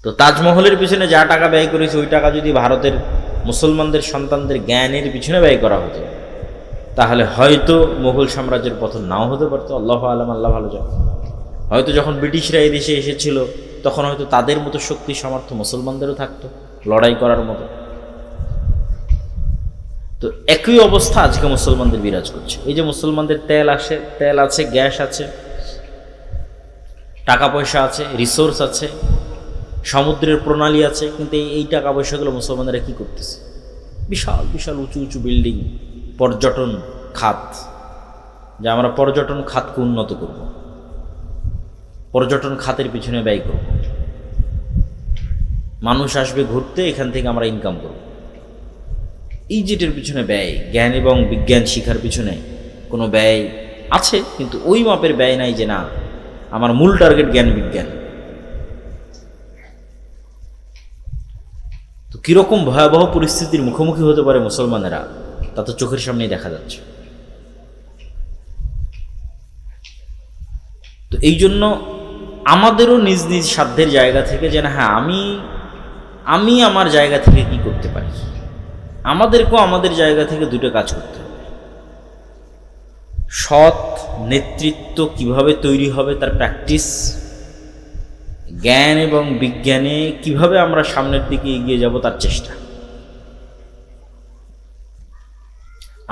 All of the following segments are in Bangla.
তো তাজমহলের পিছনে যা টাকা ব্যয় করেছে ওই টাকা যদি ভারতের মুসলমানদের সন্তানদের জ্ঞানের পিছনে ব্যয় করা হতো তাহলে হয়তো মুঘল সাম্রাজ্যের পতন নাও হতে পারতো। আল্লাহ আলম, আল্লাহ ভালো জানে। হয়তো যখন ব্রিটিশরা এই দেশে এসেছিল তখন হয়তো তাদের মতো শক্তি সামর্থ্য মুসলমানদেরও থাকতো লড়াই করার মতো। তো একই অবস্থা আজকে মুসলমানদের বিরাজ করছে। এই যে মুসলমানদের তেল আছে, গ্যাস আছে, টাকা পয়সা আছে, রিসোর্স আছে, সমুদ্রের প্রণালী আছে, কিন্তু এই টাকা পয়সাগুলো মুসলমানরা কি করতেছে? বিশাল বিশাল উঁচু উঁচু বিল্ডিং, পর্যটন খাত, যে আমরা পর্যটন খাতকে উন্নত করব, পর্যটন খাতের পিছনে ব্যয় করব, মানুষ আসবে ঘুরতে, এখান থেকে আমরা ইনকাম করব। এই যেটার পিছনে ব্যয়, জ্ঞান এবং বিজ্ঞান শিখার পিছনে কোনো ব্যয় আছে, কিন্তু ওই মাপের ব্যয় নাই যে না আমার মূল টার্গেট জ্ঞান বিজ্ঞান। তো কীরকম ভয়াবহ পরিস্থিতির মুখোমুখি হতে পারে মুসলমানেরা তা তো চোখের সামনেই দেখা যাচ্ছে। তো এই জন্য আমাদেরও নিজ নিজ সাধ্যের জায়গা থেকে যে না হ্যাঁ আমি আমার জায়গা থেকে কি করতে পারি, আমাদেরকেও আমাদের জায়গা থেকে দুটো কাজ করতে হবে। সৎ নেতৃত্ব কিভাবে তৈরি হবে তার প্র্যাকটিস, জ্ঞান এবং বিজ্ঞানে কিভাবে আমরা সামনের দিকে এগিয়ে যাব তার চেষ্টা।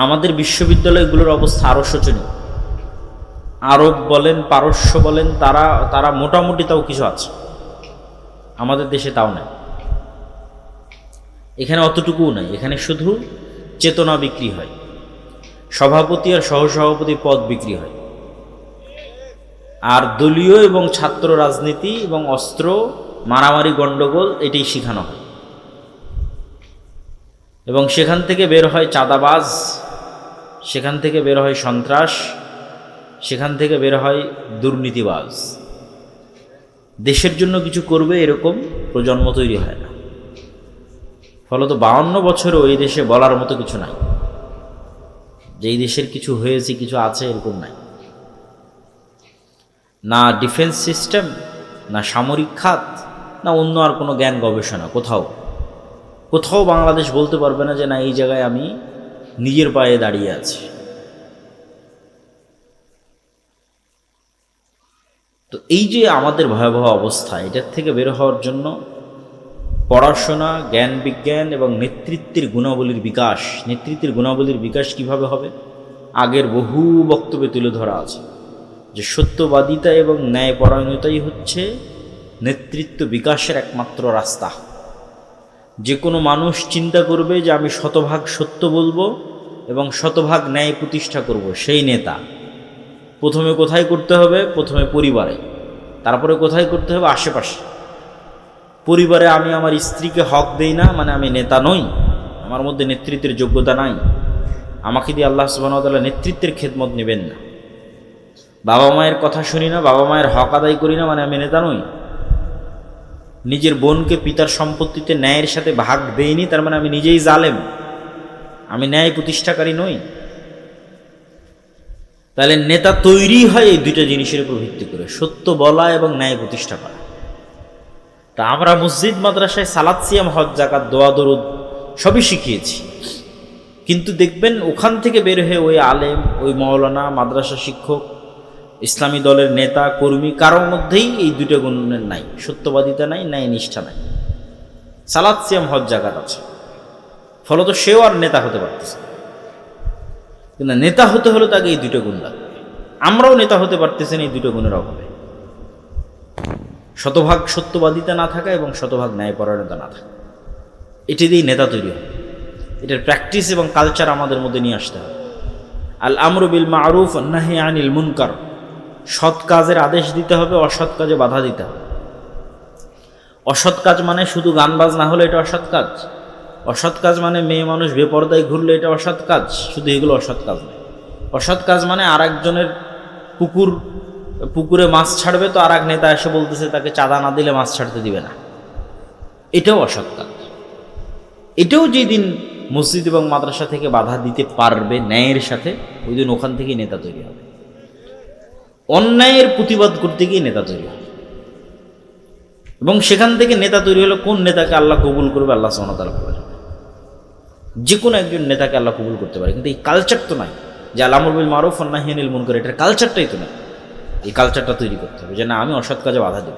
আমাদের বিশ্ববিদ্যালয়গুলোর অবস্থা আরও শোচনীয়। আরব বলেন, পারস্য বলেন, তারা মোটামুটি তাও কিছু আছে, আমাদের দেশে তাও নাই। এখানে অতটুকুও নাই, এখানে শুধু চেতনা বিক্রি হয়, সভাপতি আর সহসভাপতি পদ বিক্রি হয়, আর দলীয় এবং ছাত্র রাজনীতি এবং অস্ত্র মারামারি গণ্ডগোল এটাই শেখানো হয়। এবং সেখান থেকে বের হয় চাঁদাবাজ, সেখান থেকে বের হয় সন্ত্রাস, সেখান থেকে বের হয় দুর্নীতিবাজ। দেশের জন্য কিছু করবে এরকম প্রজন্ম তৈরি হয় না। ফলত 52 বছরও এই দেশে বলার মতো কিছু নাই, যে এই দেশের কিছু হয়েছে, কিছু আছে, এরকম নাই। না ডিফেন্স সিস্টেম, না সামরিক খাত, না অন্য আর কোনো জ্ঞান গবেষণা। কোথাও বাংলাদেশ বলতে পারবে না যে না এই জায়গায় আমি নিজের পায়ে দাঁড়িয়ে আছি। তো এই যে আমাদের ভয়াবহ অবস্থা, এটার থেকে বের হওয়ার জন্য পড়াশোনা, জ্ঞান বিজ্ঞান এবং নেতৃত্বের গুণাবলীর বিকাশ কিভাবে হবে? আগের বহু বক্তব্যে তুলে ধরা আছে যে সত্যবাদিতা এবং ন্যায়পরায়ণতাই হচ্ছে নেতৃত্ব বিকাশের একমাত্র রাস্তা। যে কোনো মানুষ চিন্তা করবে যে আমি শতভাগ সত্য বলবো এবং শতভাগ ন্যায় প্রতিষ্ঠা করব, সেই নেতা। প্রথমে কোথায় করতে হবে? প্রথমে পরিবারে, তারপরে কোথায় করতে হবে? আশেপাশে। পরিবারে আমি আমার স্ত্রীকে হক দেই না, মানে আমি নেতা নই, আমার মধ্যে নেতৃত্বের যোগ্যতা নাই, আমাকে দিয়ে আল্লাহ সুবহানাহু ওয়া তাআলা নেতৃত্বের খেদমত নেবেন না। বাবা মায়ের কথা শুনি না, বাবা মায়ের হক আদায় করি না, মানে আমি নেতা নই। নিজের বোনকে পিতার সম্পত্তিতে ন্যায়ের সাথে ভাগ দেইনি, তার মানে আমি নিজেই জালেম, আমি ন্যায় প্রতিষ্ঠাকারী নই। তাহলে নেতা তৈরি হয় এই দুইটা জিনিসের উপর ভিত্তি করে, সত্য বলা এবং ন্যায় প্রতিষ্ঠা করা। তা আমরা মসজিদ মাদ্রাসায় সালাত, সিয়াম, হজ, যাকাত, দোয়া দরুদ সবই শিখিয়েছি, কিন্তু দেখবেন ওখান থেকে বের হয়ে ওই আলেম, ওই মাওলানা, মাদ্রাসা শিক্ষক, ইসলামী দলের নেতা কর্মী কারোর মধ্যেই এই দুটো গুণের নাই, সত্যবাদিতা নাই, ন্যায় নিষ্ঠা নাই। সালাত, সিয়াম, হজ, যাকাত আছে, ফলত সেও আর নেতা হতে পারতেছে। কিন্তু নেতা হতে হলে তাকে এই দুটো গুণ লাগবে। আমরাও নেতা হতে পারতেছেন এই দুটো গুণের অভাবে। শতভাগ সত্যবাদিতা না থাকা এবং শতভাগ ন্যায়পরায়ণতা না থাকা, এটি দিয়েই নেতা তৈরি হবে। এটার প্র্যাকটিস এবং কালচার আমাদের মধ্যে নিয়ে আসতে হবে। আল আমরু বিল মারুফ ওয়ান নাহি আনিল মুনকার, সৎ কাজের আদেশ দিতে হবে, অসৎ কাজে বাধা দিতে হবে। অসৎ কাজ মানে শুধু গান বাজনা হলে এটা অসৎ কাজ, অসৎ কাজ মানে মেয়ে মানুষ বেপরদায় ঘুরলে এটা অসৎ কাজ, শুধু এগুলো অসৎ কাজ নয়। অসৎ কাজ মানে আর একজনের পুকুরে মাছ ছাড়বে, তো আর এক নেতা এসে বলতেছে তাকে চাঁদা না দিলে মাছ ছাড়তে দিবে না, এটাও অসৎ কাজ। এটাও যেদিন মসজিদ এবং মাদ্রাসা থেকে বাধা দিতে পারবে ন্যায়ের সাথে, ওই দিন ওখান থেকেই নেতা তৈরি হবে। অন্যায়ের প্রতিবাদ করতে গিয়ে নেতা তৈরি হবে। এবং সেখান থেকে নেতা তৈরি হলো। কোন নেতাকে আল্লাহ কবুল করবে আল্লাহ সুবহানাহু ওয়া তাআলা বলে, যে কোনো একজন নেতাকে আল্লাহ কবুল করতে পারে, কিন্তু এই কালচার তো নাই যে আল-আমরু বিল মারুফ ওয়ান নাহয়ি আনিল মুনকার, এটার কালচারটাই তো নাই। এই কালচারটা তৈরি করতে হবে যে না, আমি অসৎ কাজে বাধা দেব।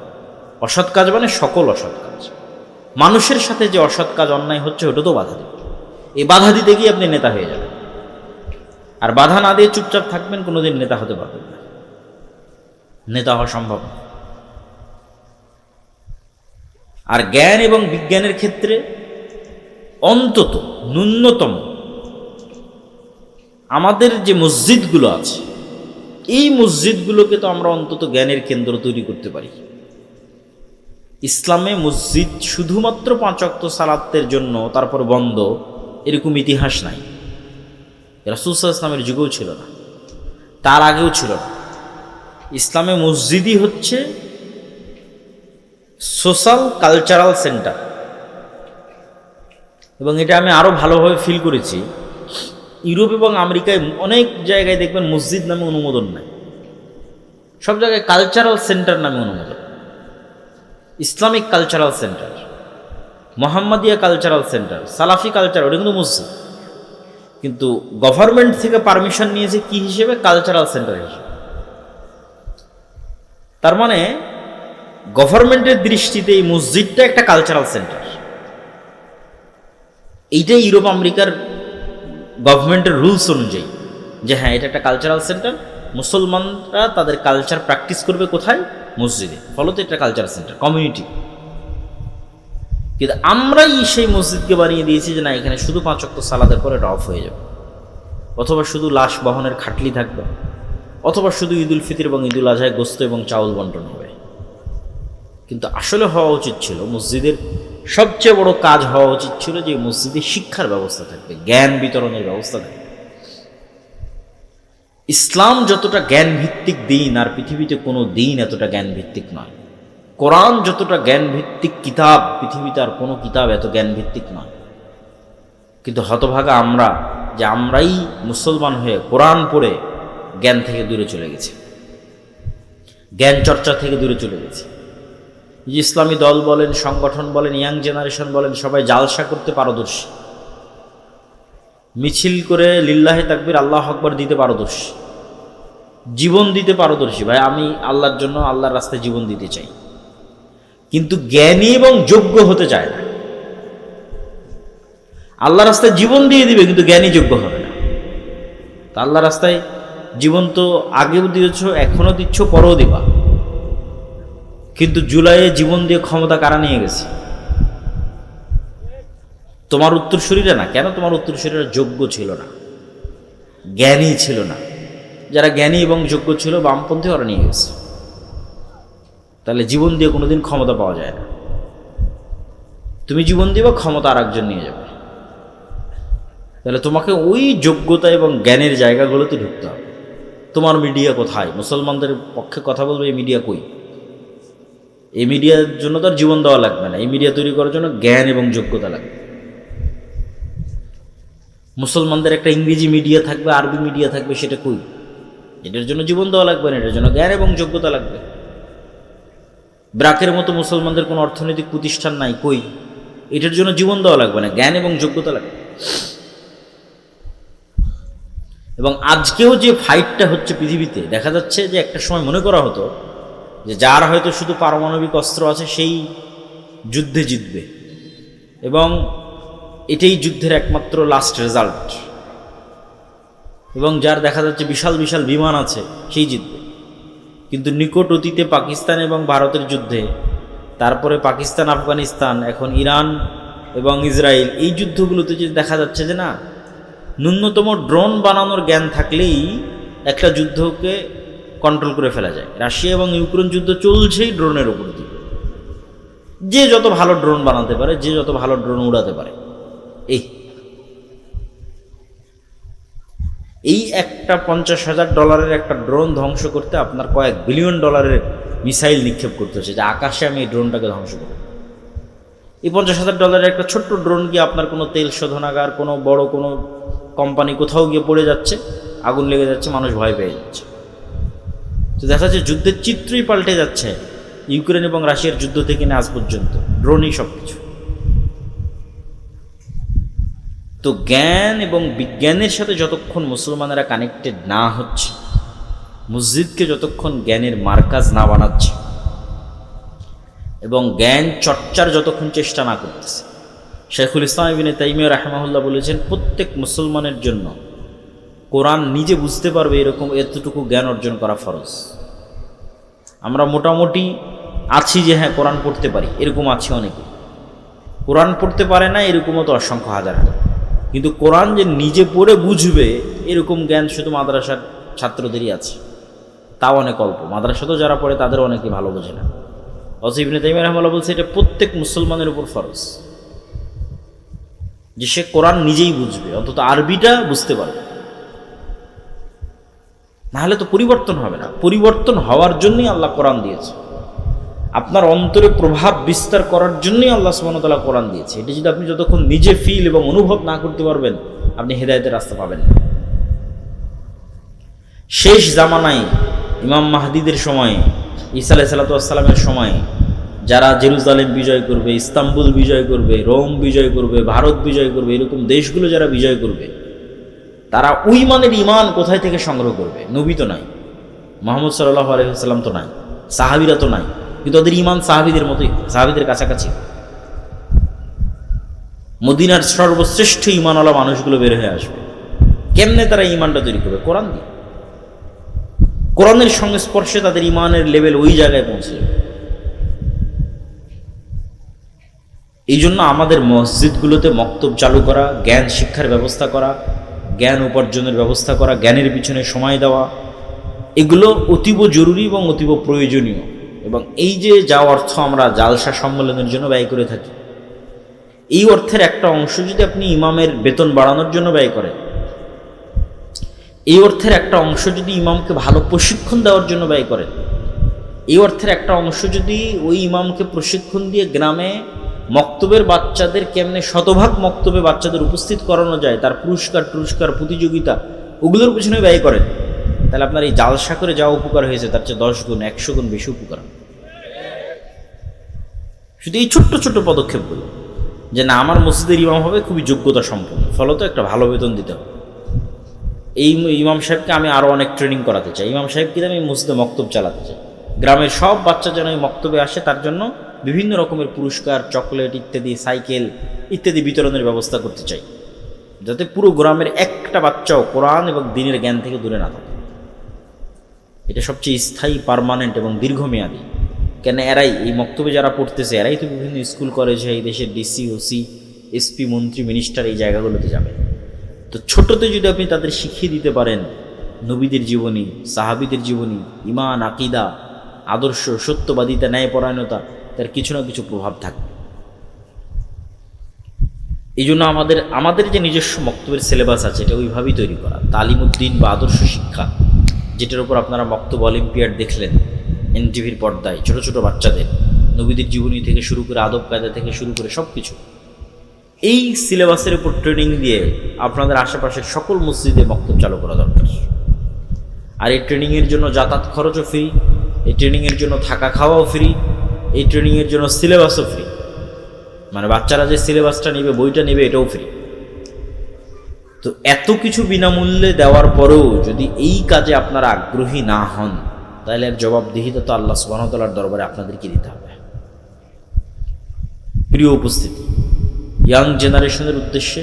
অসৎ কাজ মানে সকল অসৎ কাজ, মানুষের সাথে যে অসৎ কাজ অন্যায় হচ্ছে ওটা তো বাধা দেব। এই বাধা দিতে গিয়ে আপনি নেতা হয়ে যাবেন, আর বাধা না দিয়ে চুপচাপ থাকবেন, কোনোদিন নেতা হতে পারবেন না, নেতা হওয়া সম্ভব না। আর জ্ঞান এবং বিজ্ঞানের ক্ষেত্রে অন্তত ন্যূনতম আমাদের যে মসজিদগুলো আছে, এই মসজিদগুলোকে তো আমরা অন্তত জ্ঞানের কেন্দ্র তৈরি করতে পারি। ইসলামে মসজিদ শুধুমাত্র 5 ওয়াক্ত সালাতের জন্য তারপর বন্ধ, এরকম ইতিহাস নাই। রাসূল সাল্লাল্লাহু আলাইহি ওয়াসাল্লামের যুগেও ছিল না, তার আগেও ছিল না। ইসলামে মসজিদই হচ্ছে সোশ্যাল কালচারাল সেন্টার। এবং এটা আমি আরও ভালোভাবে ফিল করেছি, ইউরোপ এবং আমেরিকায় অনেক জায়গায় দেখবেন মসজিদ নামে অনুমোদন নাই, সব জায়গায় কালচারাল সেন্টার নামে অনুমোদন। Islamic cultural centre, Mohammadia cultural centre, সালাফি কালচার, ওটা কিন্তু মসজিদ। কিন্তু গভর্নমেন্ট থেকে পারমিশন নিয়েছে কি হিসেবে? কালচারাল সেন্টার হিসেবে। তার মানে গভর্নমেন্টের দৃষ্টিতে এই মসজিদটা একটা কালচারাল সেন্টার। এইটাই ইউরোপ আমেরিকার গভর্নমেন্টের রুলস অনুযায়ী, যে হ্যাঁ এটা একটা কালচারাল সেন্টার, মুসলমানরা তাদের কালচার প্র্যাকটিস করবে কোথায়? মসজিদে, ফলত এটা কালচারাল সেন্টার, কমিউনিটি। কিন্তু আমরাই সেই মসজিদকে বানিয়ে দিয়েছি যে না, এখানে শুধু 5 ওয়াক্ত সালাতের পর এটা অফ হয়ে যাবে, অথবা শুধু লাশ বহনের খাটলি থাকবে, অথবা শুধু ঈদুল ফিতর এবং ঈদুল আজহায় গোস্ত এবং চাউল বন্টন হবে। কিন্তু আসলে হওয়া উচিত ছিল, মসজিদের সবচেয়ে বড় কাজ হওয়া উচিত ছিল যে মসজিদে শিক্ষার ব্যবস্থা থাকবে, জ্ঞান বিতরণের ব্যবস্থা থাকবে। ইসলাম যতটা জ্ঞান ভিত্তিক দিন, আর পৃথিবীতে কোনো দিন এতটা জ্ঞান ভিত্তিক নয়। কোরআন যতটা জ্ঞান ভিত্তিক কিতাব, পৃথিবীতে আর কোনো কিতাব এত জ্ঞান ভিত্তিক নয়। কিন্তু হতভাগা আমরা, যে আমরাই মুসলমান হয়ে কোরআন পড়ে জ্ঞান থেকে দূরে চলে গেছি, জ্ঞান চর্চা থেকে দূরে চলে গেছি। যে ইসলামী দল বলেন, সংগঠন বলেন, ইয়াং জেনারেশন বলেন, সবাই জালসা করতে পারদর্শী, মিছিল করে লিল্লাহে তাকবীর আল্লাহু আকবার দিতে পারদর্শী, জীবন দিতে পারদর্শী। ভাই আমি আল্লাহর জন্য আল্লাহর রাস্তায় জীবন দিতে চাই, কিন্তু জ্ঞানী এবং যোগ্য হতে চায় না। আল্লাহর রাস্তায় জীবন দিয়ে দিবে, কিন্তু জ্ঞানী যোগ্য হবে না। তা আল্লাহর রাস্তায় জীবন তো আগেও দিয়েছ, এখনো দিচ্ছ, পরেও দিবা। কিন্তু জুলাইয়ে জীবন দিয়ে ক্ষমতা কারা নিয়ে গেছে? তোমার উত্তরসূরিরা না। কেন? তোমার উত্তরসূরিরা যোগ্য ছিল না, জ্ঞানী ছিল না। যারা জ্ঞানী এবং যোগ্য ছিল, বামপন্থী, ওরা নিয়ে গেছে। তাহলে জীবন দিয়ে কোনোদিন ক্ষমতা পাওয়া যায় না। তুমি জীবন দিবা, ক্ষমতা আর একজন নিয়ে যাবে। তাহলে তোমাকে ওই যোগ্যতা এবং জ্ঞানের জায়গাগুলোতে ঢুকতে হবে। তোমার মিডিয়া কোথায়? মুসলমানদের পক্ষে কথা বলবে, এই মিডিয়া কই? এই মিডিয়ার জন্য তো আর জীবন দেওয়া লাগবে না, এই মিডিয়া তৈরি করার জন্য জ্ঞান এবং যোগ্যতা লাগবে। মুসলমানদের একটা ইংরেজি মিডিয়া থাকবে, আরবি মিডিয়া থাকবে, সেটা কই? এটার জন্য জীবন দেওয়া লাগবে না, এটার জন্য জ্ঞান এবং যোগ্যতা লাগবে। ব্রাকের মতো মুসলমানদের কোনো অর্থনৈতিক প্রতিষ্ঠান নাই, কই? এটার জন্য জীবন দেওয়া লাগবে না, জ্ঞান এবং যোগ্যতা লাগবে। এবং আজকেও যে ফাইটটা হচ্ছে পৃথিবীতে, দেখা যাচ্ছে যে একটা সময় মনে করা হতো যে যার হয়তো শুধু পারমাণবিক অস্ত্র আছে সেই যুদ্ধে জিতবে, এবং এটাই যুদ্ধের একমাত্র লাস্ট রেজাল্ট, এবং যার দেখা যাচ্ছে বিশাল বিশাল বিমান আছে সেই জিতবে। কিন্তু নিকট অতীতে পাকিস্তান এবং ভারতের যুদ্ধে, তারপরে পাকিস্তান, আফগানিস্তান, এখন ইরান এবং ইসরায়েল, এই যুদ্ধগুলোতে যে দেখা যাচ্ছে যে না, ন্যূনতম ড্রোন বানানোর জ্ঞান থাকলেই একটা যুদ্ধকে কন্ট্রোল করে ফেলা যায়। রাশিয়া এবং ইউক্রেন যুদ্ধ চলছেই ড্রোনের উপর দিয়ে। যে যত ভালো ড্রোন বানাতে পারে, যে যত ভালো ড্রোন উড়াতে পারে, এই একটা $50,000 একটা ড্রোন ধ্বংস করতে আপনার কয়েক বিলিয়ন ডলারের মিসাইল নিক্ষেপ করতে হচ্ছে, যে আকাশে আমি এই ড্রোনটাকে ধ্বংস করব। এই $50,000 একটা ছোট্ট ড্রোন গিয়ে আপনার কোনো তেল শোধনাগার, কোনো বড় কোনো কোম্পানি কোথাও গিয়ে পড়ে যাচ্ছে, আগুন লেগে যাচ্ছে, মানুষ ভয় পেয়ে যাচ্ছে। তো দেখা যাচ্ছে যুদ্ধের চিত্রই পাল্টে যাচ্ছে। ইউক্রেন এবং রাশিয়ার যুদ্ধ থেকে নিয়ে আজ পর্যন্ত ড্রোনই সব কিছু। তো জ্ঞান এবং বিজ্ঞানের সাথে যতক্ষণ মুসলমানেরা কানেক্টেড না হচ্ছে, মসজিদকে যতক্ষণ জ্ঞানের মার্কাজ না বানাচ্ছে এবং জ্ঞান চর্চার যতক্ষণ চেষ্টা না করতেছে, শেখুল ইসলাম ইবনে তাইমিয়া রাহিমাহুল্লাহ বলেছেন প্রত্যেক মুসলমানের জন্য কোরআন নিজে বুঝতে পারবে এরকম এতটুকু জ্ঞান অর্জন করা ফরজ। আমরা মোটামুটি আছি যে হ্যাঁ কোরআন পড়তে পারি, এরকম আছে অনেকে। কোরআন পড়তে পারে না এরকমও তো অসংখ্য হাজার হাজার। কিন্তু কোরআন যে নিজে পড়ে বুঝবে এরকম জ্ঞান শুধু মাদ্রাসার ছাত্রদেরই আছে, তাও অনেক অল্প। মাদ্রাসাতেও যারা পড়ে তাদের অনেকে ভালো বোঝে না। অথচ ইবনে তাইমিয়া রাহিমাহুল্লাহ বলছে এটা প্রত্যেক মুসলমানের উপর ফরজ যে সে কোরআন নিজেই বুঝবে, অন্তত আরবিটা বুঝতে পারবে, নাহলে তো পরিবর্তন হবে না। পরিবর্তন হওয়ার জন্যই আল্লাহ কোরআন দিয়েছে, আপনার অন্তরে প্রভাব বিস্তার করার জন্যই আল্লাহ সুবহানাহু ওয়া তাআলা কোরআন দিয়েছে। এটা যদি আপনি যতক্ষণ নিজে ফিল এবং অনুভব না করতে পারবেন, আপনি হেদায়েতের রাস্তা পাবেন না। শেষ জামানায় ইমাম মাহদিদের সময়ে, ঈসা আলাইহিস সালাতু ওয়াস সালামের সময়ে যারা জেরুজালেম বিজয় করবে, ইস্তাম্বুল বিজয় করবে, রোম বিজয় করবে, ভারত বিজয় করবে, এরকম দেশগুলো যারা বিজয় করবে, তারা ওই মানের ইমান কোথায় থেকে সংগ্রহ করবে? নবী তো নাই, মুহাম্মদ সাল্লাল্লাহু আলাইহি ওয়াসাল্লাম তো নাই, সাহাবীরা তো নাই, কিন্তু ওদের ইমান সাহাবীদের মতোই, সাহাবীদের কাছাকাছি। মদিনার সর্বশ্রেষ্ঠ ইমানওয়ালা মানুষগুলো বের হয়ে আসবে। কেমনে তারা ইমানটা তৈরি করবে? কোরআন দিয়ে। কোরআনের সংস্পর্শে তাদের ইমানের লেভেল ওই জায়গায় পৌঁছে যাবে। এই জন্য আমাদের মসজিদগুলোতে মক্তব চালু করা, জ্ঞান শিক্ষার ব্যবস্থা করা, জ্ঞান উপার্জনের ব্যবস্থা করা, জ্ঞানের পিছনে সময় দেওয়া, এগুলো অতীব জরুরি এবং অতীব প্রয়োজনীয়। এবং এই যে যা অর্থ আমরা জালসা সম্মেলনের জন্য ব্যয় করে থাকি, এই অর্থের একটা অংশ যদি আপনি ইমামের বেতন বাড়ানোর জন্য ব্যয় করেন, এই অর্থের একটা অংশ যদি ইমামকে ভালো প্রশিক্ষণ দেওয়ার জন্য ব্যয় করেন, এই অর্থের একটা অংশ যদি ওই ইমামকে প্রশিক্ষণ দিয়ে গ্রামে মক্তবের বাচ্চাদের কেমনে শতভাগ মক্তবে বাচ্চাদের উপস্থিত করানো যায়, তার পুরস্কার প্রতিযোগিতা, ওগুলোর পিছনে ব্যয় করেন, তাহলে আপনার এই জালসা করে যা উপকার হয়েছে তার চেয়ে 10 গুণ 100 গুণ বেশি উপকার। শুধু এই ছোট্ট ছোট্ট পদক্ষেপগুলো, যে না আমার মসজিদের ইমাম হবে খুবই যোগ্যতা সম্পন্ন, ফলত একটা ভালো বেতন দিতে হবে, এই ইমাম সাহেবকে আমি আরও অনেক ট্রেনিং করাতে চাই, ইমাম সাহেবকে আমি মসজিদে মক্তব চালাতে চাই, গ্রামের সব বাচ্চা যেন এই মক্তবে আসে, তার জন্য বিভিন্ন রকমের পুরস্কার, চকলেট ইত্যাদি, সাইকেল ইত্যাদি বিতরণের ব্যবস্থা করতে চাই, যাতে পুরো গ্রামের একটা বাচ্চাও কোরআন এবং দ্বীনের জ্ঞান থেকে দূরে না থাকে। এটা সবচেয়ে স্থায়ী, পার্মানেন্ট এবং দীর্ঘমেয়াদী। কেন এরাই এই মক্তবে যারা পড়তেছে, এরাই তো বিভিন্ন স্কুল কলেজে এই দেশের ডিসি, ওসি, এসপি, মন্ত্রী, মিনিস্টার এই জায়গাগুলোতে যাবে। তো ছোটতে যদি আপনি তাদের শিখিয়ে দিতে পারেন নবীদের জীবনী, সাহাবীদের জীবনী, ঈমান, আকীদা, আদর্শ, সত্যবাদিতা, ন্যায়পরায়ণতা, তার কিছু না কিছু প্রভাব থাকবে। এই জন্য আমাদের যে নিজস্ব মক্তবের সিলেবাস আছে, এটা ওইভাবেই তৈরি করা। তালিমউদ্দিন বা আদর্শ শিক্ষা, যেটার উপর আপনারা মক্তব অলিম্পিয়াড দেখলেন এনটিভির পর্দায়, ছোট ছোট বাচ্চাদের নবীদের জীবনী থেকে শুরু করে, আদব কায়দা থেকে শুরু করে সব কিছু, এই সিলেবাসের উপর ট্রেনিং দিয়ে আপনাদের আশেপাশের সকল মসজিদে মক্তব চালু করা দরকার। আর এই ট্রেনিংয়ের জন্য যাতায়াত খরচও ফ্রি, এই ট্রেনিংয়ের জন্য থাকা খাওয়াও ফ্রি, এই ট্রেনিংয়ের জন্য সিলেবাসও ফ্রি। মানে বাচ্চারা যে সিলেবাসটা নেবে, বইটা নেবে, এটাও ফ্রি। তো এত কিছু বিনামূল্যে দেওয়ার পরেও যদি এই কাজে আপনারা আগ্রহী না হন, তাহলে এর জবাবদিহিতা তো আল্লাহ সুবহানাহু ওয়া তাআলার দরবারে আপনাদেরকে দিতে হবে। প্রিয় উপস্থিতি, ইয়াং জেনারেশনের উদ্দেশ্যে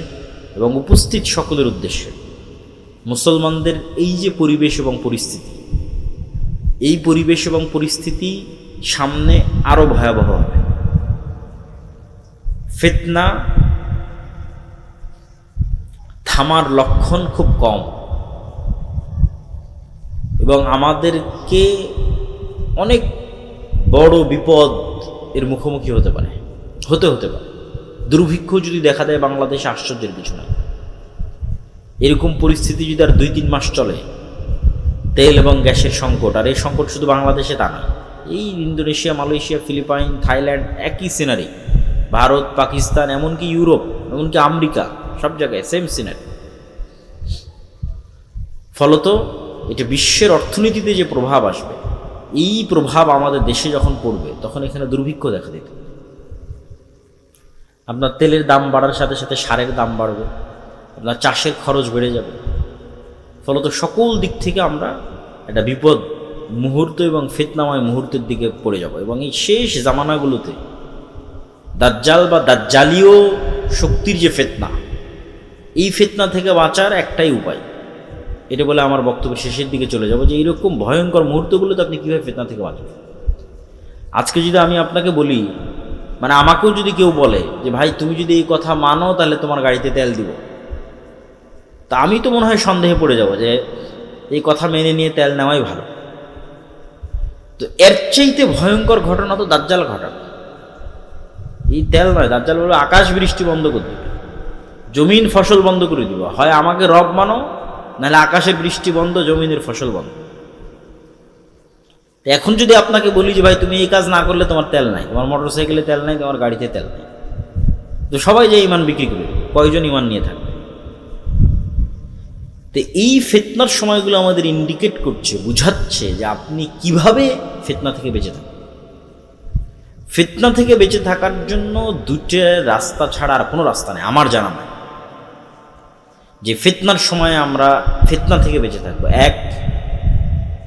এবং উপস্থিত সকলের উদ্দেশ্যে, মুসলমানদের এই যে পরিবেশ এবং পরিস্থিতি, এই পরিবেশ এবং পরিস্থিতি সামনে আরও ভয়াবহ হবে। ফিতনা থামার লক্ষণ খুব কম, এবং আমাদেরকে অনেক বড় বিপদ এর মুখোমুখি হতে পারে। দুর্ভিক্ষ যদি দেখা দেয় বাংলাদেশে, আশ্চর্যের কিছু নাই। এরকম পরিস্থিতি যদি আর 2-3 মাস চলে, তেল এবং গ্যাসের সংকট, আর এই সংকট শুধু বাংলাদেশে তা না, এই ইন্দোনেশিয়া, মালয়েশিয়া, ফিলিপাইন, থাইল্যান্ড, একই সিনারি, ভারত, পাকিস্তান, এমনকি ইউরোপ, এমনকি আমেরিকা, সব জায়গায় সেম সিনারি। ফলত এটা বিশ্বের অর্থনীতিতে যে প্রভাব আসবে, এই প্রভাব আমাদের দেশে যখন পড়বে তখন এখানে দুর্ভিক্ষ দেখা দিত। আপনার তেলের দাম বাড়ার সাথে সাথে সারের দাম বাড়বে, আপনার চাষের খরচ বেড়ে যাবে। ফলত সকল দিক থেকে আমরা একটা বিপদ মুহূর্ত এবং ফিতনাময় মুহূর্তের দিকে পড়ে যাব। এবং এই শেষ জামানাগুলোতে দাজ্জাল বা দাজ্জালীয় শক্তির যে ফিতনা, এই ফিতনা থেকে বাঁচার একটাই উপায়, এটা বলে আমার বক্তব্য শেষের দিকে চলে যাব, যে এইরকম ভয়ঙ্কর মুহূর্তগুলোতে আপনি কীভাবে ফিতনা থেকে বাঁচবেন। আজকে যদি আমি আপনাকে বলি, মানে আমাকেও যদি কেউ বলে যে ভাই তুমি যদি এই কথা মানো তাহলে তোমার গাড়িতে তেল দিব, তা আমি তো মনে হয় সন্দেহে পড়ে যাব যে এই কথা মেনে নিয়ে তেল নেওয়াই ভালো। তো এর চাইতে ভয়ঙ্কর ঘটনা তো দাজ্জাল ঘটাবে। এই তেল নয়, দাজ্জাল বলে আকাশ বৃষ্টি বন্ধ করে দেবে, জমিন ফসল বন্ধ করে দিব। হয় আমাকে রব মানো, নাহলে আকাশের বৃষ্টি বন্ধ, জমিনের ফসল বন্ধ। এখন যদি আপনাকে বলি যে ভাই তুমি এই কাজ না করলে তোমার তেল নাই, তোমার মোটর সাইকেলে তেল নাই, তোমার গাড়িতে তেল নাই, তো সবাই যে ইমান বিক্রি করে, কয়জন ইমান নিয়ে থাকবে? তো এই ফিতনার সময়গুলো আমাদের ইন্ডিকেট করছে, বুঝাচ্ছে যে আপনি কিভাবে ফিতনা থেকে বেঁচে থাকেন। ফিতনা থেকে বেঁচে থাকার জন্য দুটো রাস্তা ছাড়া আর কোনো রাস্তা নেই আমার জানা নাই, যে ফিতনার সময় আমরা ফিতনা থেকে বেঁচে থাকবো। এক,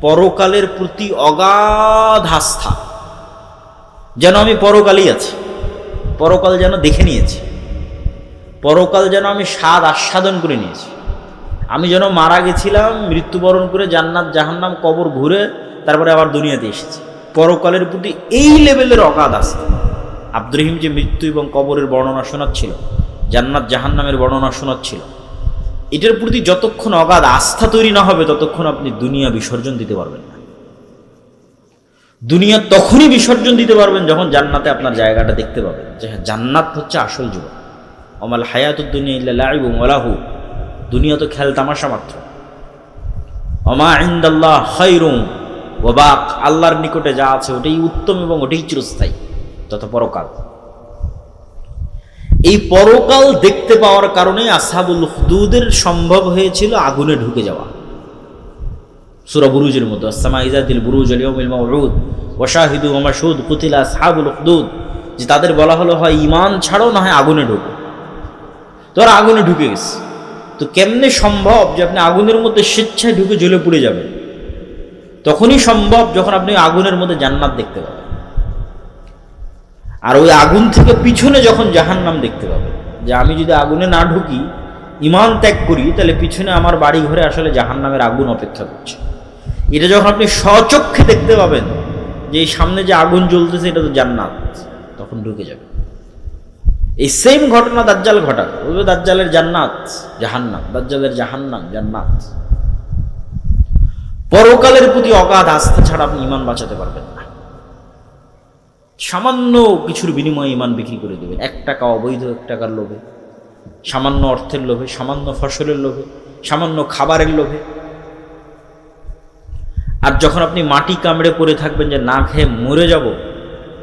পরকালের প্রতি অগাধ আস্থা, যেন আমি পরকালই আছি, পরকাল যেন দেখে নিয়েছি, পরকাল যেন আমি স্বাদ আস্বাদন করে নিয়েছি, আমি যেন মারা গেছিলাম, মৃত্যুবরণ করে জান্নাত জাহান্নাম কবর ঘুরে তারপরে আবার দুনিয়াতে এসেছি। পরকালের প্রতি এই লেভেলের অগাধ আস্থা। আব্দুর রহিম যে মৃত্যু এবং কবরের বর্ণনা শোনাচ্ছিল, জান্নাত জাহান্নামের বর্ণনা শোনাচ্ছিল, এটার প্রতি যতক্ষণ অগাধ আস্থা তৈরি না হবে ততক্ষণ আপনি দুনিয়া বিসর্জন দিতে পারবেন না। দুনিয়া তখনই বিসর্জন দিতে পারবেন যখন জান্নাতে আপনার জায়গাটা দেখতে পাবেন, যে হ্যাঁ জান্নাত হচ্ছে আসল জীবন। আমাল হায়াতুদ দুনিয়া ইল্লা লাইবুন ওয়া লাহু, দুনিয়া তো খেল তামাশা মাত্র। ওমা ইনদাল্লাহ খায়রুন ওয়া বাক, আল্লাহর নিকটে যা আছে ওটাই উত্তম এবং ওটাই চিরস্থায়ী, তথা পরকাল। এই পরকাল দেখতে পাওয়ার কারণে আসহাবুল উখদুদের সম্ভব হয়েছিল আগুনে ঢুকে যাওয়া। সূরা বুরুজের মধ্যে আসসামা ইযাতিল বুরুজ আল ইয়াউমিল মাউউদ ওয়া শাহিদু ওয়া মাশহুদ কুতিলা আসহাবুল উখদুদ, যে তাদের বলা হলো হয় ঈমান ছাড়ো না হয় আগুনে ঢোকো। তো ওরা আগুনে ঢুকে গেছে। তো কেমনে সম্ভব যে আপনি আগুনের মধ্যে স্বেচ্ছায় ঢুকে জ্বলে পুড়ে যাবেন? তখনই সম্ভব যখন আপনি আগুনের মধ্যে জান্নাত দেখতে পাবেন, আর ওই আগুন থেকে পিছনে যখন জাহান্নাম দেখতে পাবেন। যে আমি যদি আগুনে না ঢুকি, ঈমান ত্যাগ করি, তাহলে পিছনে আমার বাড়ি ঘরে আসলে জাহান্নামের আগুন অপেক্ষা করছে। এটা যখন আপনি স্বচক্ষে দেখতে পাবেন যে এই সামনে যে আগুন জ্বলতেছে এটা তো জান্নাত, তখন ঢুকে যাবে। এই সেম ঘটনা দাজ্জাল ঘটাবে, বলবে দাজ্জালের জান্নাত জাহান্নাম, দাজ্জালের জাহান্নাম জান্নাত। পরকালের প্রতি অগাধ আস্থা ছাড়া আপনি ঈমান বাঁচাতে পারবেন না। সামান্য কিছুর বিনিময়ে ঈমান বিক্রি করে দেবেন, 1 টাকা অবৈধ 1 টাকার লোভে, সামান্য অর্থের লোভে, সামান্য ফসলের লোভে, সামান্য খাবারের লোভে। আর যখন আপনি মাটি কামড়ে পড়ে থাকবেন যে না খেয়ে মরে যাব,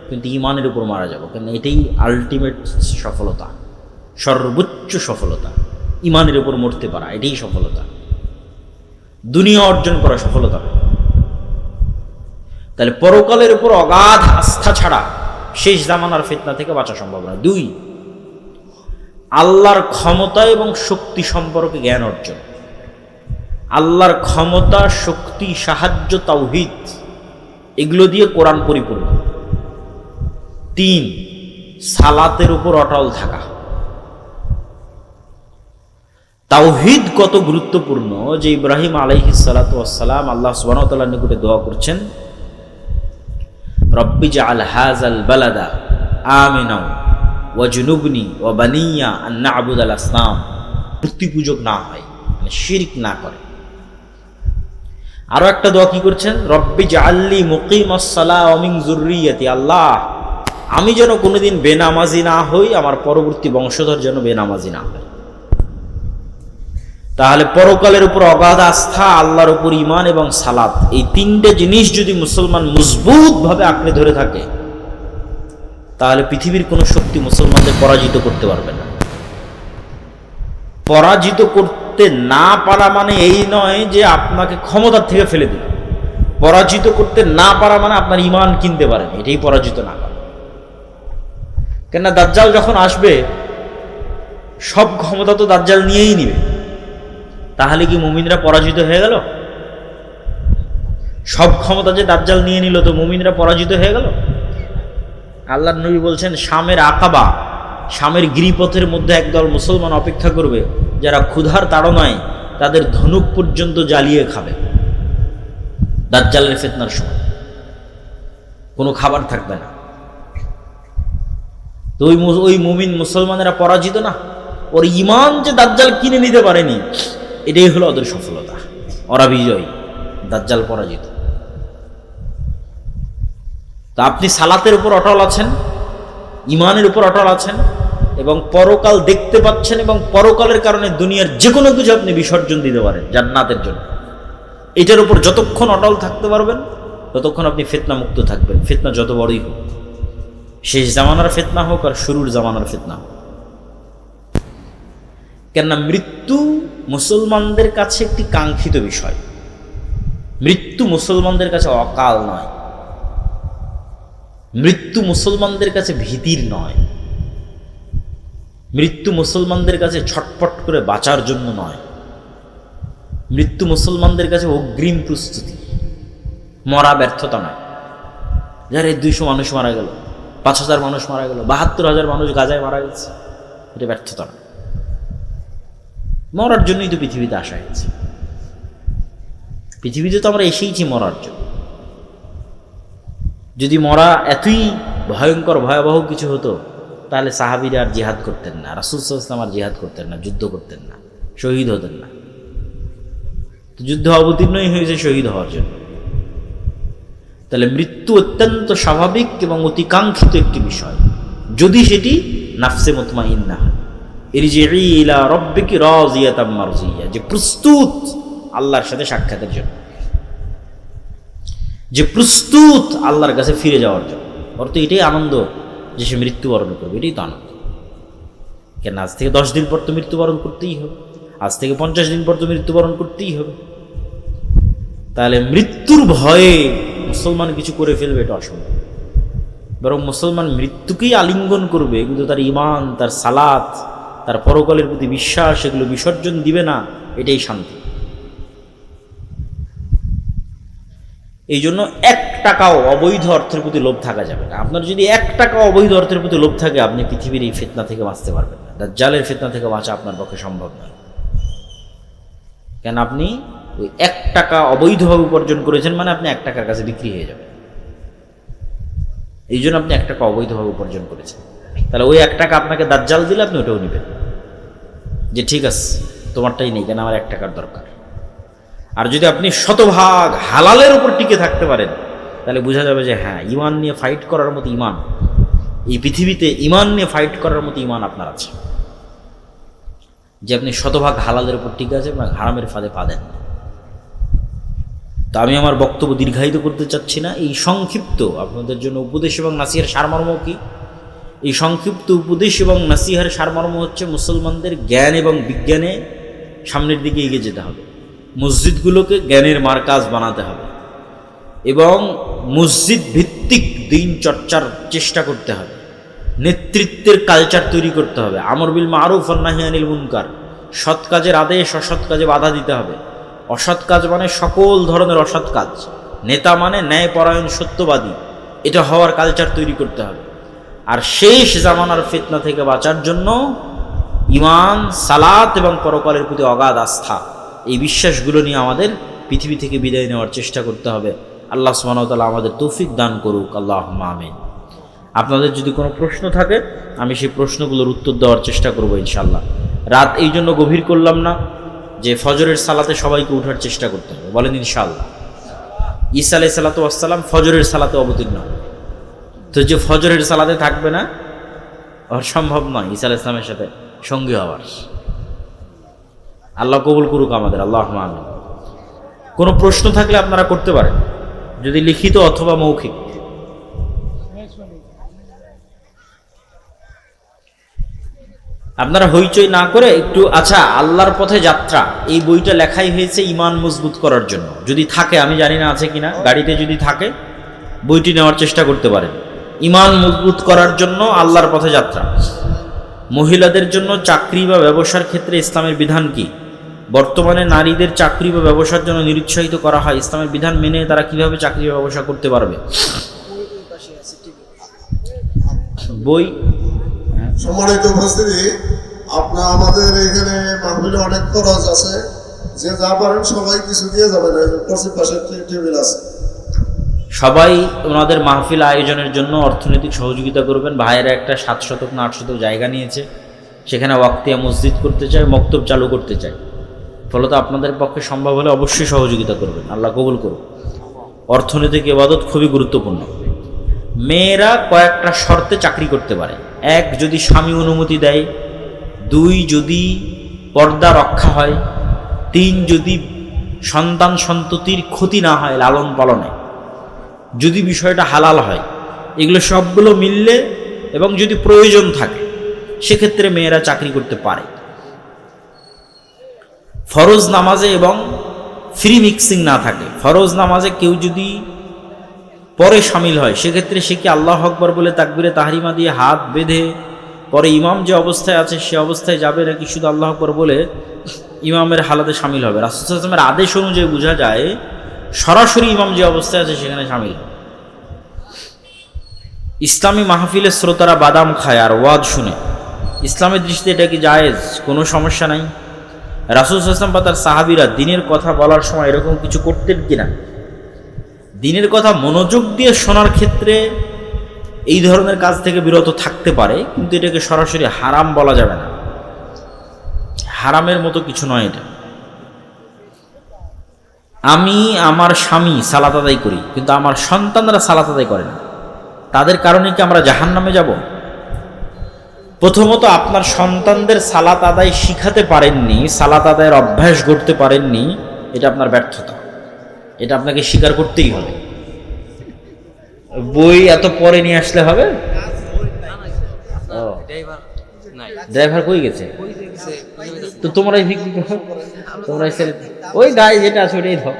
কিন্তু ঈমানের উপর মারা যাব, কারণ এটাই আলটিমেট সফলতা, সর্বোচ্চ সফলতা। ঈমানের উপর মরতে পারা, এটাই সফলতা, দুনিয়া অর্জন করা সফলতা। তাহলে পরকালের উপর অগাধ আস্থা ছাড়া শেষ জামানার ফিতনা থেকে বাঁচা সম্ভব নয়। 2, আল্লাহর ক্ষমতা এবং শক্তি সম্পর্কে জ্ঞান অর্জন। আল্লাহর ক্ষমতা, শক্তি, সাহায্য, তাওহীদ, এগুলো দিয়ে কোরআন পরিপূর্ণ। 3, সালাতের উপর অটল থাকা। তাওহীদ কত গুরুত্বপূর্ণ যে ইব্রাহিম আলাইহিস সালাতু ওয়াস সালাম আল্লাহ সুবহানাহু ওয়া তাআলার নিকটে দোয়া করছেন, রব্বি জাআল হাযাল বালাদা আমিনা ওয়াজনুবনি ওয়া বানিয়া আন না'বুদাল আসনাম, মূর্তি পূজক না হয়, মানে শিরক না করে। আরো একটা দোয়া কি করছেন, রব্বি জাআললি মুকিমাস সালাহ ওয়া মিন যুররিয়াতি, আল্লাহ আমি যেন কোনোদিন বেনামাজি না হই, আমার পরবর্তী বংশধর যেন বেনামাজি না হয়। তাহলে পরকালের উপর অগাধ আস্থা, আল্লাহর উপর ঈমান এবং সালাত, এই 3টে জিনিস যদি মুসলমান মজবুতভাবে আঁকড়ে ধরে থাকে, তাহলে পৃথিবীর কোনো শক্তি মুসলমানদের পরাজিত করতে পারবে না। পরাজিত করতে না পারা মানে এই নয় যে আপনাকে ক্ষমতার থেকে ফেলে দিল। পরাজিত করতে না পারা মানে আপনার ঈমান কিনতে পারেন, এটাই পরাজিত না করা। কেননা দাজ্জাল যখন আসবে সব ক্ষমতা তো দাজ্জাল নিয়েই নিবে, তাহলে কি মুমিনরা পরাজিত হয়ে গেল? সব ক্ষমতা যে দাজ্জাল নিয়ে নিল তো মুমিনরা পরাজিত হয়ে গেল? আল্লাহর নবী বলছেন শামের আকাবা, শামের গিরিপথের মধ্যে একদল মুসলমান অপেক্ষা করবে যারা ক্ষুধার তাড়নায় তাদের ধনুক পর্যন্ত জ্বালিয়ে খাবে। দাজ্জালের ফিতনার সময় কোনো খাবার থাকবে না। তো ওই মুমিন মুসলমানেরা পরাজিত না, ওর ঈমান যে দাজ্জাল কিনে নিতে পারেনি, এটাই হলো ওদের সফলতা। ওরা বিজয়ী, দাজ্জাল পরাজিত। তা আপনি সালাতের উপর অটল আছেন, ঈমানের উপর অটল আছেন এবং পরকাল দেখতে পাচ্ছেন, এবং পরকালের কারণে দুনিয়ার যে কোনো কিছু আপনি বিসর্জন দিতে পারেন জান্নাতের জন্য। এটার উপর যতক্ষণ অটল থাকতে পারবেন ততক্ষণ আপনি ফিতনা মুক্ত থাকবেন, ফিতনা যত বড়ই হোক, শেষ জামানার ফিতনা হোক আর শুরুর জামানার ফিতনা হোক। কেননা মৃত্যু মুসলমানদের কাছে একটি কাঙ্ক্ষিত বিষয়। মৃত্যু মুসলমানদের কাছে অকাল নয়, মৃত্যু মুসলমানদের কাছে ভীতির নয়, মৃত্যু মুসলমানদের কাছে ছটফট করে বাঁচার জন্য নয়, মৃত্যু মুসলমানদের কাছে অগ্রিম প্রস্তুতি, মরা ব্যর্থতা নয়। যার 200 মানুষ মারা গেল, 5000 মানুষ মারা গেল, 72,000 মানুষ গাজায় মারা গেছে, এটা ব্যর্থতা নয়। মরার জন্যই তো পৃথিবীতে আসা হয়েছে, পৃথিবীতে তো আমরা এসেইছি মরার জন্য। যদি মরা এতই ভয়ঙ্কর ভয়াবহ কিছু হতো তাহলে সাহাবীরা আর জিহাদ করতেন না, রাসূল সাল্লাল্লাহু আলাইহি ওয়াসাল্লাম আর জিহাদ করতেন না, যুদ্ধ করতেন না, শহীদ হতেন না। তো যুদ্ধ অবতীর্ণই হয়েছে শহীদ হওয়ার জন্য। তাহলে মৃত্যু অত্যন্ত স্বাভাবিক এবং অতিকাঙ্ক্ষিত একটি বিষয়, যদি সেটি নাফসে মুতমাইন্নাহ হয়। ইরজিই ইলা রাব্বিকি রাযিয়াতাম মারজিয়া, যে প্রস্তুত আল্লাহর সাথে সাক্ষাতের জন্য, যে প্রস্তুত আল্লাহর কাছে ফিরে যাওয়ার জন্য। অর্থ এটাই আনন্দ যে সে মৃত্যুবরণ করবে, এটাই তো আনন্দ। কেন আজ থেকে 10 দিন পর তো মৃত্যুবরণ করতেই হবে, আজ থেকে 50 দিন পর তো মৃত্যুবরণ করতেই হবে। তাহলে মৃত্যুর ভয়ে মুসলমান কিছু করে ফেলবে এটা অসম্ভব। বরং মুসলমান মৃত্যুকেই আলিঙ্গন করবে, কিন্তু তার ঈমান, তার সালাত, তার পরকালের প্রতি বিশ্বাস এগুলো বিসর্জন দিবে না, এটাই শান্তি। এই জন্য 1 টাকাও অবৈধ অর্থের প্রতি লোভ থাকা যাবে না। আপনার যদি 1 টাকা অবৈধ অর্থের প্রতি লোভ থাকে, আপনি পৃথিবীর এই ফিতনা থেকে বাঁচতে পারবেন না। দাজ্জালের ফিতনা থেকে বাঁচা আপনার পক্ষে সম্ভব নয়। কেন আপনি ওই 1 টাকা অবৈধভাবে উপার্জন করেছেন, মানে আপনি 1 টাকার কাছে বিক্রি হয়ে যাবেন। এই জন্য আপনি 1 টাকা অবৈধভাবে উপার্জন করেছেন। তাহলে ওই 1 টাকা আপনাকে দাজ্জাল দিলে আপনি ওটাও নেবেন, যে ঠিক আছে তোমারটাই নেই, কেন আমার 1 টাকার দরকার। আর যদি আপনি শতভাগ হালালের উপর টিকে থাকতে পারেন, তাহলে বোঝা যাবে যে হ্যাঁ, ঈমান নিয়ে ফাইট করার মতো ঈমান এই পৃথিবীতে, ঈমান নিয়ে ফাইট করার মতো ঈমান আপনার আছে, যে আপনি শতভাগ হালালের উপর টিকে আছেন এবং হারামের ফাঁদে পা দেন। তা আমি আমার বক্তব্য দীর্ঘায়িত করতে চাচ্ছি না। এই সংক্ষিপ্ত আপনাদের জন্য উপদেশ এবং নাসিহার সারমর্ম কি? এই সংক্ষিপ্ত উপদেশ এবং নাসিহার সারমর্ম হচ্ছে মুসলমানদের জ্ঞান এবং বিজ্ঞানে সামনের দিকে এগিয়ে যেতে হবে, মসজিদগুলোকে জ্ঞানের মারকাজ বানাতে হবে এবং মসজিদ ভিত্তিক দিন চর্চার চেষ্টা করতে হবে, নেতৃত্বের কালচার তৈরি করতে হবে, আমর বিল মারুফ ওয়ান নাহি আনিল মুনকার, সৎ কাজের আদেশ, অসৎ কাজে বাধা দিতে হবে। অসৎ কাজ মানে সকল ধরনের অসৎ কাজ, নেতা মানে ন্যায়পরায়ণ সত্যবাদী, এটা হওয়ার কালচার তৈরি করতে হবে। আর শেষ জামানার ফিতনা থেকে বাঁচার জন্য ঈমান, সালাত এবং পরকালের প্রতি অগাধ আস্থা, এই বিশ্বাসগুলো নিয়ে আমাদের পৃথিবী থেকে বিদায় নেওয়ার চেষ্টা করতে হবে। আল্লাহ সুবহানাহু ওয়া তাআলা আমাদের তৌফিক দান করুক, আল্লাহুম্মা আমিন। আপনাদের যদি কোনো প্রশ্ন থাকে আমি সেই প্রশ্নগুলোর উত্তর দেওয়ার চেষ্টা করব ইনশাআল্লাহ। রাত এই জন্য গভীর করলাম না যে ফজরের সালাতে সবাইকে উঠার চেষ্টা করতে হবে, বলেন ইনশাআল্লাহ। ঈসা আলাইহিস সালাতু ওয়াস সালাম ফজরের সালাতে অবতীর্ণ, তো যে ফজরের সালাতে থাকবে না আর সম্ভব নয় ঈসা আলাইহিস সালামের সাথে সঙ্গী হওয়ার। আল্লাহ কবুল করুক আমাদের, আল্লাহুম্মা আমিন। কোনো প্রশ্ন থাকলে আপনারা করতে পারেন, যদি লিখিত অথবা মৌখিক। আপনারা হইচই না করে একটু, আচ্ছা, আল্লাহর পথে যাত্রা এই বইটা লেখাই হয়েছে ইমান মজবুত করার জন্য। যদি থাকে, আমি জানি না আছে কিনা, গাড়িতে যদি থাকে বইটি নেওয়ার চেষ্টা করতে পারেন। ইমান মজবুত করার জন্য আল্লাহর পথে যাত্রা। মহিলাদের জন্য চাকরি বা ব্যবসার ক্ষেত্রে ইসলামের বিধান কি? বর্তমানে নারীদের চাকরি বা ব্যবসার জন্য নিরুৎসাহিত করা হয়, ইসলামের বিধান মেনে তারা কিভাবে চাকরি বা ব্যবসা করতে পারবে? বই। সম্মানিত উপস্থিতি, আপনার আমাদের এখানে মাহফিলে অনেক খরচ আছে, যে যা পারেন সবাই কিছু দিয়ে যাবেন। পশ্চিম পাশে টেবিল আছে, সবাই ওনাদের মাহফিল আয়োজনের জন্য অর্থনৈতিক সহযোগিতা করবেন। ভাইয়েরা একটা 7 শতক না 8 শতক জায়গা নিয়েছে, সেখানে ওয়াক্তিয়া মসজিদ করতে চায়, মক্তব চালু করতে চায়। ফলত আপনাদের পক্ষে সম্ভব হলে অবশ্যই সহযোগিতা করবেন, আল্লাহ কবুল করুন। অর্থনৈতিক ইবাদত খুবই গুরুত্বপূর্ণ। মেয়েরা কয়েকটা শর্তে চাকরি করতে পারে। 1, যদি স্বামী অনুমতি দেয়। 2, যদি পর্দা রক্ষা হয়। 3, যদি সন্তান সন্ততির ক্ষতি না হয় লালন পালনে, যদি বিষয়টা হালাল হয়। এগুলো সবগুলো মিললে এবং যদি প্রয়োজন থাকে সেক্ষেত্রে মেয়েরা চাকরি করতে পারে। ফরজ নামাজে এবং ফ্রি মিক্সিং না থাকে। ফরজ নামাজে কেউ যদি পরে সামিল হয় সেক্ষেত্রে সে কি আল্লাহু আকবার বলে তাকবীরে তাহরিমা দিয়ে হাত বেঁধে পরে ইমাম যে অবস্থায় আছে সে অবস্থায় যাবে, নাকি শুধু আল্লাহু আকবার বলে ইমামের হালাতে সামিল হবে? রাসূল সাল্লাল্লাহু আলাইহি ওয়াসাল্লামের আদেশ অনুযায়ী বোঝা যায় সরাসরি ইমাম যে অবস্থায় আছে সেখানে সামিল হবে। ইসলামী মাহফিলের শ্রোতারা বাদাম খায় আর ওয়াজ শুনে, ইসলামের দৃষ্টিতে এটা কি জায়েজ? কোনো সমস্যা নাই। রাসূল সাল্লাল্লাহু আলাইহি ওয়াসাল্লাম বা তার সাহাবীরা দিনের কথা বলার সময় এরকম কিছু করতেন কিনা? দিনের কথা মনোযোগ দিয়ে শোনার ক্ষেত্রে এই ধরনের কাজ থেকে বিরত থাকতে পারে, কিন্তু এটাকে সরাসরি হারাম বলা যাবে না। হারামের মতো কিছু নয় এটা। আমি আমার স্বামী সালাত আদায় করি, কিন্তু আমার সন্তানরা সালাত আদায় করে না, তাদের কারণে কি আমরা জাহান্নামে যাব? প্রথমত, আপনার সন্তানদের সালাত আদায় শিখাতে পারেননি, সালাত আদায়ের অভ্যাস গড়তে পারেননি, এটা আপনার ব্যর্থতা। এটা আপনাকে স্বীকার করতেই হবে। বই এত পরে নিয়ে আসলে হবে? ড্রাইভার কই গেছে? তো তোমরাই বিক্রি করো, তোমরাই ছেড়ে, ওই গায়ে যেটা আছে ওটাই দাও।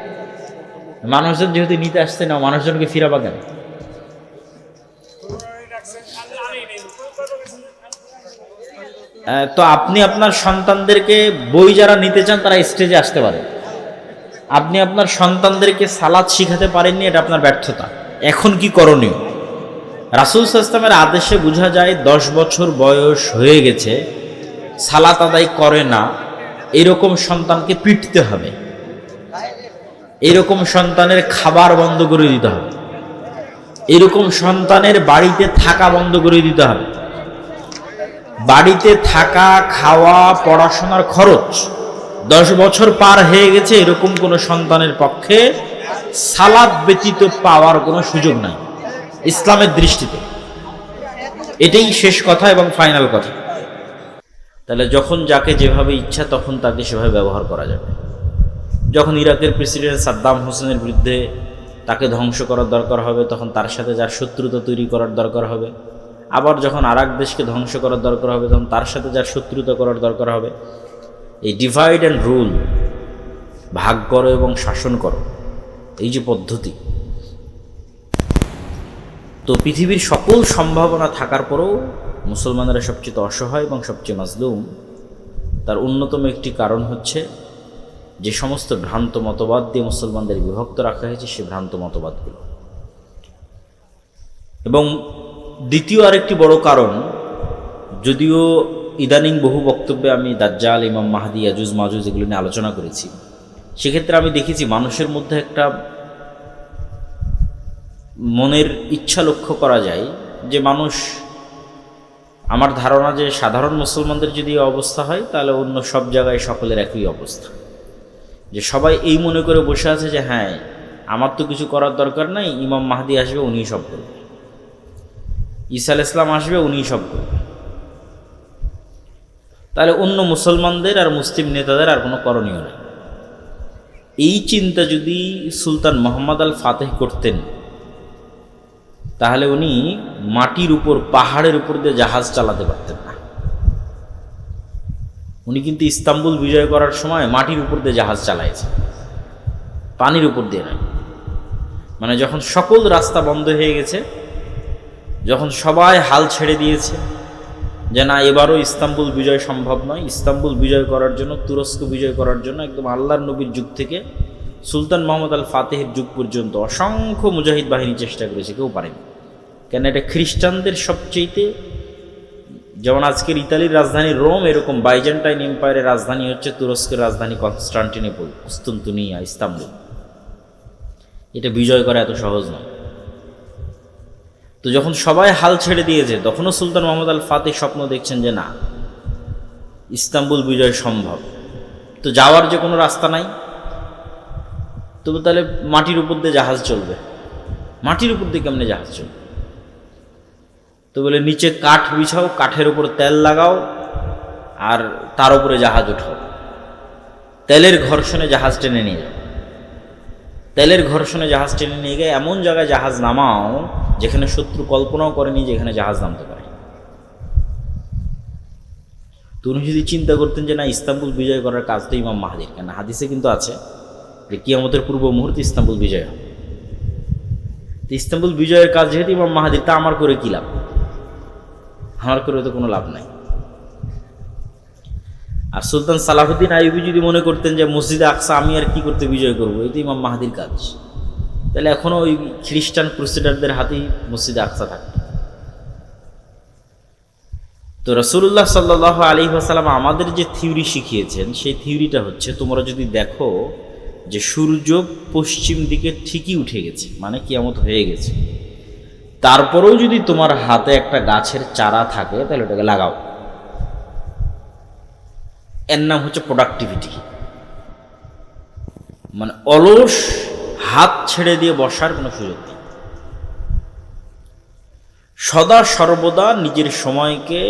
মানুষজন যেহেতু নিতে আসছে না, মানুষজনকে ফিরাবা কেন? তো আপনি আপনার সন্তানদেরকে, বই যারা নিতে চান তারা স্টেজে আসতে পারে। আপনি আপনার সন্তানদেরকে সালাত শিখাতে পারেননি, এটা আপনার ব্যর্থতা। এখন কি করণীয়? রাসূল সাল্লাল্লাহু আলাইহি ওয়াসাল্লামের আদেশে বোঝা যায় 10 বছর বয়স হয়ে গেছে, সালাত আদায় করে না, এরকম সন্তানকে পিটতে হবে। এরকম সন্তানের খাবার বন্ধ করে দিতে হবে। এরকম সন্তানের বাড়িতে থাকা বন্ধ করে দিতে হবে। বাড়িতে থাকা, খাওয়া, পড়াশোনার খরচ 10 বছর পার হয়ে গেছে, এরকম কোনো সন্তানের পক্ষে সালাত ব্যতীত পাওয়ার কোনো সুযোগ নাই ইসলামের দৃষ্টিতে। এটাই শেষ কথা এবং ফাইনাল কথা। তাহলে যখন যাকে যেভাবে ইচ্ছা তখন তাকে সেভাবে ব্যবহার করা যাবে। যখন ইরাকের প্রেসিডেন্ট সাদ্দাম হোসেনের বিরুদ্ধে তাকে ধ্বংস করার দরকার হবে, তখন তার সাথে যার শত্রুতা তৈরি করার দরকার হবে। আবার যখন আরেক দেশকে ধ্বংস করার দরকার হবে, তখন তার সাথে যার শত্রুতা করার দরকার হবে। এই ডিভাইড অ্যান্ড রুল, ভাগ করো এবং শাসন করো, এই যে পদ্ধতি, তো পৃথিবীর সকল সম্ভাবনা থাকার পরেও মুসলমানেরা সবচেয়ে অসহায় এবং সবচেয়ে মাজলুম। তার অন্যতম একটি কারণ হচ্ছে যে সমস্ত ভ্রান্ত মতবাদ দিয়ে মুসলমানদের বিভক্ত রাখা হয়েছে, সে ভ্রান্ত মতবাদগুলো। এবং দ্বিতীয় আরেকটি বড় কারণ, যদিও ইদানিং বহু বক্তব্যে আমি দাজ্জাল, ইমাম মাহদি, ইয়াজুজ মাজুজ এগুলো নিয়ে আলোচনা করেছি, সেক্ষেত্রে আমি দেখেছি মানুষের মধ্যে একটা মনের ইচ্ছা লক্ষ্য করা যায় যে মানুষ, আমার ধারণা যে সাধারণ মুসলমানদের যদি এই অবস্থা হয় তাহলে অন্য সব জায়গায় সকলের একই অবস্থা, যে সবাই এই মনে করে বসে আছে যে হ্যাঁ আমার তো কিছু করার দরকার নাই, ইমাম মাহদি আসবে উনিই সব করবে, ঈসা আলাইহিস সালাম আসবে উনিই সব করবে, তাহলে অন্য মুসলমানদের আর মুসলিম নেতাদের আর কোনো করণীয় নেই। এই চিন্তা যদি সুলতান মোহাম্মদ আল ফাতেহ করতেন তাহলে উনি মাটির উপর, পাহাড়ের উপর দিয়ে জাহাজ চালাতে পারতেন না। উনি কিন্তু ইস্তাম্বুল বিজয় করার সময় মাটির উপর দিয়ে জাহাজ চালাইছে, পানির উপর দিয়ে নয়। মানে যখন সকল রাস্তা বন্ধ হয়ে গেছে, যখন সবাই হাল ছেড়ে দিয়েছে যে না এবারও ইস্তাম্বুল বিজয় সম্ভব নয়, ইস্তাম্বুল বিজয় করার জন্য, তুরস্ক বিজয় করার জন্য একদম আল্লাহর নবীর যুগ থেকে সুলতান মোহাম্মদ আল ফাতেহের যুগ পর্যন্ত অসংখ্য মুজাহিদ বাহিনী চেষ্টা করেছে, কেউ পারেনি। কেন এটা খ্রিস্টানদের সবচেয়েতে, যেমন আজকের ইতালির রাজধানী রোম, এরকম বাইজেন্টাইন এম্পায়ারের রাজধানী হচ্ছে তুরস্কের রাজধানী কনস্টান্টিনোপল, কুস্তুনতুনিয়া, ইস্তাম্বুল। এটা বিজয় করা এত সহজ নয়। তো যখন সবাই হাল ছেড়ে দিয়েছে, তখনও সুলতান মোহাম্মদ আল ফাতেহ স্বপ্ন দেখছেন যে না ইস্তাম্বুল বিজয় সম্ভব। তো যাওয়ার যে কোনো রাস্তা নাই, তবু তাহলে মাটির উপর দিয়ে জাহাজ চলবে। মাটির উপর দিয়ে কেমনে জাহাজ চলবে? তো বলে নিচে কাঠ বিছাও, কাঠের উপর তেল লাগাও, আর তার উপরে জাহাজ উঠাও, তেলের ঘর্ষণে জাহাজ টেনে নিয়ে যাও। তেলের ঘর্ষণে জাহাজ টেনে নিয়ে গিয়ে এমন জায়গায় জাহাজ নামাও যেখানে শত্রু কল্পনাও করেনি যেখানে জাহাজ নামতে পারে। তো উনি যদি চিন্তা করতেন যে না ইস্তাম্বুল বিজয় করার কাজ তো ইমাম মাহাদির, কেন হাদিসে কিন্তু আছে যে কিয়ামতের পূর্ব মুহূর্তে ইস্তাম্বুল বিজয় হবে। তো ইস্তাম্বুল বিজয়ের কাজ যেহেতু ইমাম মাহাদির, তা আমার করে কী লাভ? আমার করে তো কোনো লাভ নাই। আর সুলতান সালাহুদ্দিন আইয়ুবী যদি মনে করতেন যে মসজিদে আকসা আমি আর কি করতে বিজয় করবো, এই তো ইমাম মাহাদির কাজ, তাহলে এখনও ওই খ্রিস্টান ক্রুসেডারদের হাতেই মসজিদে আকসা থাকত। তো রাসূলুল্লাহ সাল্লাল্লাহু আলাইহি ওয়াসাল্লাম আমাদের যে থিওরি শিখিয়েছেন, সেই থিওরিটা হচ্ছে তোমরা যদি দেখো যে সূর্য পশ্চিম দিকে ঠিকই উঠে গেছে, মানে কিয়ামত হয়ে গেছে, তারপরেও যদি তোমার হাতে একটা গাছের চারা থাকে তাহলে ওটাকে লাগাও। এর নাম হচ্ছে প্রোডাক্টিভিটি। মানে অলস হাত ছেড়ে দিয়ে বসার কোনো সুযোগ নেই। সদা সর্বদা নিজের সময়কে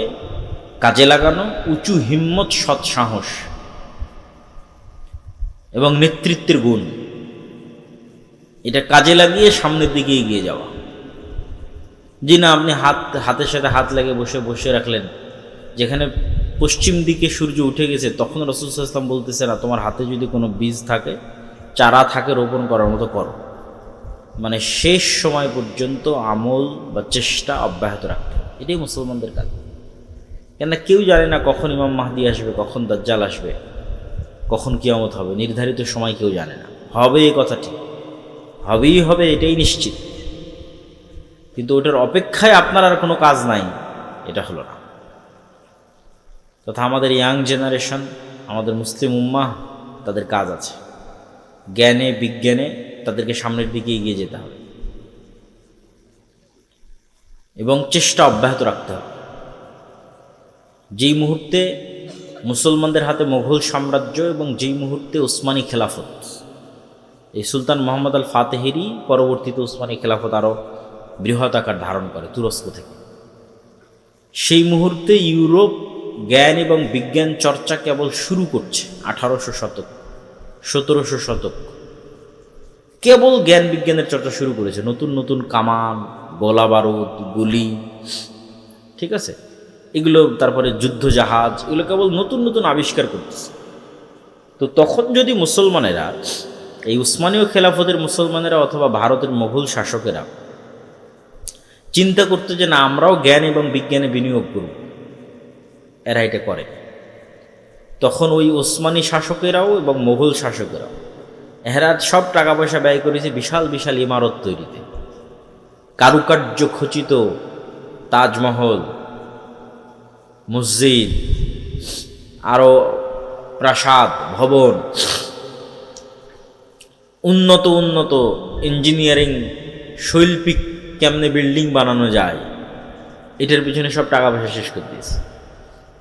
কাজে লাগানো, উঁচু হিম্মত, সৎ সাহস এবং নেতৃত্বের গুণ, এটা কাজে লাগিয়ে সামনের দিকে এগিয়ে যাওয়া। জি না, আপনি হাতের সাথে হাত লাগিয়ে বসে রাখলেন, যেখানে পশ্চিম দিকে সূর্য উঠে গেছে, তখন রাসূল সাল্লাল্লাহু আলাইহি ওয়াসাল্লাম বলতেছে না তোমার হাতে যদি কোনো বীজ থাকে, চারা থাকে, রোপণ করার মতো করো। মানে শেষ সময় পর্যন্ত আমল বা চেষ্টা অব্যাহত রাখতে হবে। এটাই মুসলমানদের কাজ। কেননা কেউ জানে না কখন ইমাম মাহদি আসবে, কখন দাজ্জাল আসবে, কখন কিয়ামত হবে, নির্ধারিত সময় কেউ জানে না। হবে এই কথা ঠিক, হবেই হবে, এটাই নিশ্চিত, কিন্তু ওটার অপেক্ষায় আপনার আর কোনো কাজ নাই, এটা হলো না। তথা আমাদের ইয়াং জেনারেশন, আমাদের মুসলিম উম্মাহ, তাদের কাজ আছে, জ্ঞানে বিজ্ঞানে তাদেরকে সামনের দিকে এগিয়ে যেতে হবে এবং চেষ্টা অব্যাহত রাখতে হবে। যেই মুহূর্তে মুসলমানদের হাতে মোগল সাম্রাজ্য এবং যেই মুহূর্তে উসমানী খেলাফত, এই সুলতান মোহাম্মদ আল ফাতেহেরই পরবর্তীতে উসমানী খেলাফত আরও বৃহৎ আকার ধারণ করে তুরস্ক থেকে, সেই মুহূর্তে ইউরোপ জ্ঞান এবং বিজ্ঞান চর্চা কেবল শুরু করছে। 1800 শতক, 1700 শতক কেবল জ্ঞান বিজ্ঞানের চর্চা শুরু করেছে। নতুন নতুন কামান, গোলা বারুদ, গুলি, ঠিক আছে, এগুলো, তারপরে যুদ্ধ জাহাজ, এগুলো কেবল নতুন নতুন আবিষ্কার করতেছে। তো তখন যদি মুসলমানেরা, এই উসমানীয় খেলাফতের মুসলমানেরা অথবা ভারতের মোগল শাসকেরা চিন্তা করতে যে না আমরাও জ্ঞান এবং বিজ্ঞানে বিনিয়োগ করব, এরা এটা করে, তখন ওই ওসমানী শাসকেরাও এবং মোগল শাসকেরাও এরা সব টাকা পয়সা ব্যয় করেছে বিশাল বিশাল ইমারত তৈরিতে, কারুকার্য খচিত তাজমহল, মসজিদ, আরও প্রাসাদ, ভবন, উন্নত উন্নত ইঞ্জিনিয়ারিং, শৈল্পিক কেমনে বিল্ডিং বানানো যায়, এটার পিছনে সব টাকা পয়সা শেষ করে দিয়েছে।